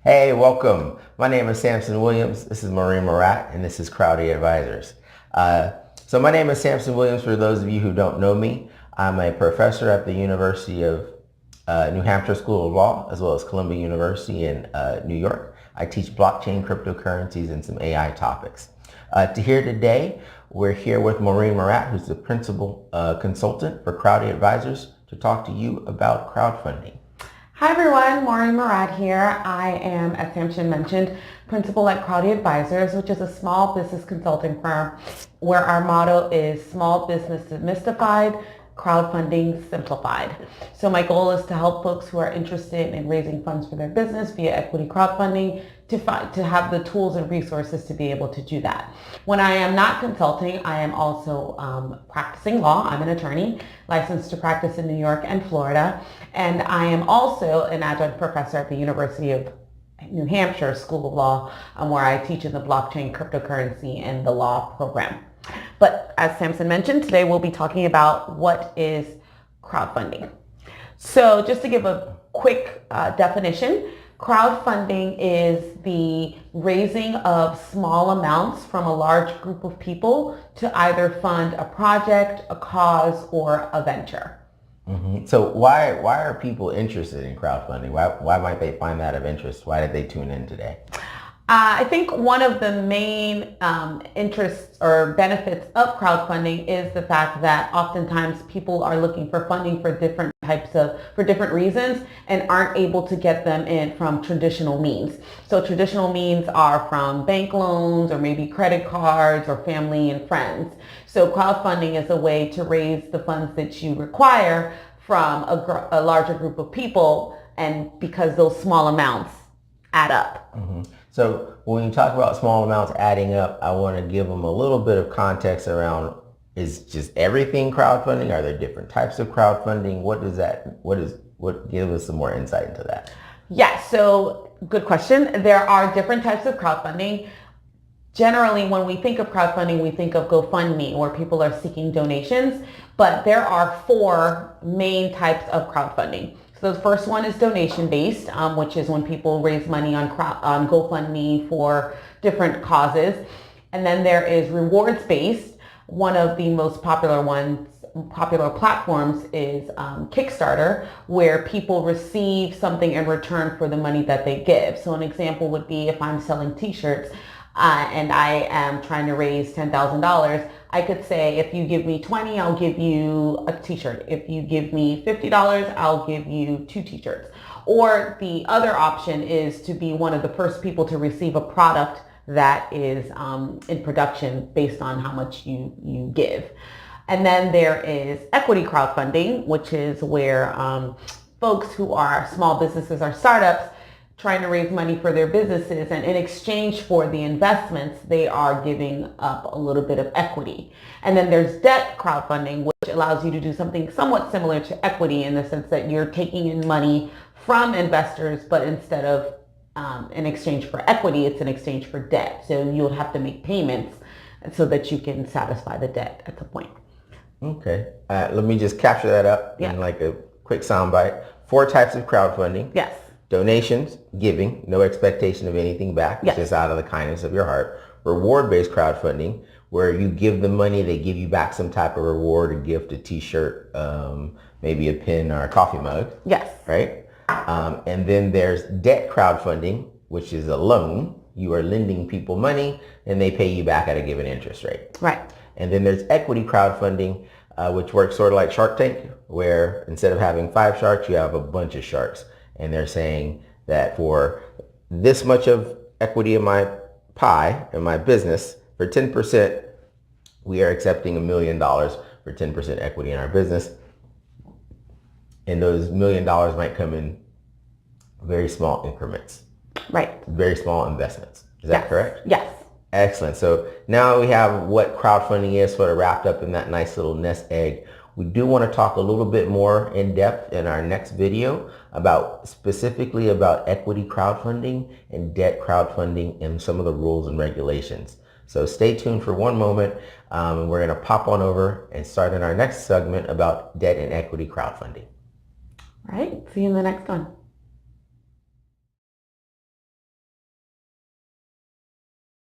Hey, welcome. My name is Samson Williams. This is Maureen Murat, and this is Crowdie Advisors. So my name is Samson Williams. For those of you who don't know me, I'm a professor at the University of New Hampshire School of Law, as well as Columbia University in New York. I teach blockchain, cryptocurrencies, and some AI topics. Here today, we're here with Maureen Murat, who's the principal consultant for Crowdie Advisors, to talk to you about crowdfunding. Hi everyone, Maureen Murat here. I am, as Samson mentioned, principal at Crowdie Advisors, which is a small business consulting firm where our motto is small business demystified, crowdfunding simplified. So my goal is to help folks who are interested in raising funds for their business via equity crowdfunding to have the tools and resources to be able to do that. When I am not consulting, I am also practicing law. I'm an attorney licensed to practice in New York and Florida, and I am also an adjunct professor at the University of New Hampshire School of Law, where I teach in the blockchain, cryptocurrency, and the law program. But as Samson mentioned, today we'll be talking about what is crowdfunding. So just to give a quick definition, crowdfunding is the raising of small amounts from a large group of people to either fund a project, a cause, or a venture. Mm-hmm. So why are people interested in crowdfunding? Why might they find that of interest? Why did they tune in today? I think one of the main interests or benefits of crowdfunding is the fact that oftentimes people are looking for funding for different reasons and aren't able to get them in from traditional means. So traditional means are from bank loans or maybe credit cards or family and friends. So crowdfunding is a way to raise the funds that you require from a larger group of people, and because those small amounts add up. Mm-hmm. So when you talk about small amounts adding up, I want to give them a little bit of context around, is just everything crowdfunding? Are there different types of crowdfunding? Give us some more insight into that. Yes, so good question. There are different types of crowdfunding. Generally, when we think of crowdfunding, we think of GoFundMe, where people are seeking donations, but there are four main types of crowdfunding. So the first one is donation-based, which is when people raise money on GoFundMe for different causes. And then there is rewards-based. One of the most popular platforms is Kickstarter, where people receive something in return for the money that they give. So an example would be if I'm selling t-shirts and I am trying to raise $10,000, I could say, if you give me 20, I'll give you a t-shirt. If you give me $50, I'll give you 2 t-shirts. Or the other option is to be one of the first people to receive a product that is in production based on how much you give. And then there is equity crowdfunding, which is where folks who are small businesses or startups trying to raise money for their businesses, and in exchange for the investments, they are giving up a little bit of equity. And then there's debt crowdfunding, which allows you to do something somewhat similar to equity in the sense that you're taking in money from investors, but instead of in exchange for equity, it's in exchange for debt. So you'll have to make payments so that you can satisfy the debt at the point. Okay. Let me just capture that up in like a quick soundbite. 4 types of crowdfunding. Yes. Donations, giving, no expectation of anything back. It's just out of the kindness of your heart. Reward-based crowdfunding, where you give them money, they give you back some type of reward, a gift, a t-shirt, maybe a pin or a coffee mug. Yes. Right? And then there's debt crowdfunding, which is a loan. You are lending people money and they pay you back at a given interest rate. Right. And then there's equity crowdfunding, which works sort of like Shark Tank, where instead of having 5 sharks, you have a bunch of sharks. And they're saying that for this much of equity in my pie, in my business, for 10%, we are accepting $1 million for 10% equity in our business. And those $1 million might come in very small increments. Right. Very small investments. Is that correct? Yes. Excellent. So now we have what crowdfunding is sort of wrapped up in that nice little nest egg. We do want to talk a little bit more in depth in our next video specifically about equity crowdfunding and debt crowdfunding and some of the rules and regulations. So stay tuned for one moment. We're going to pop on over and start in our next segment about debt and equity crowdfunding. All right. See you in the next one.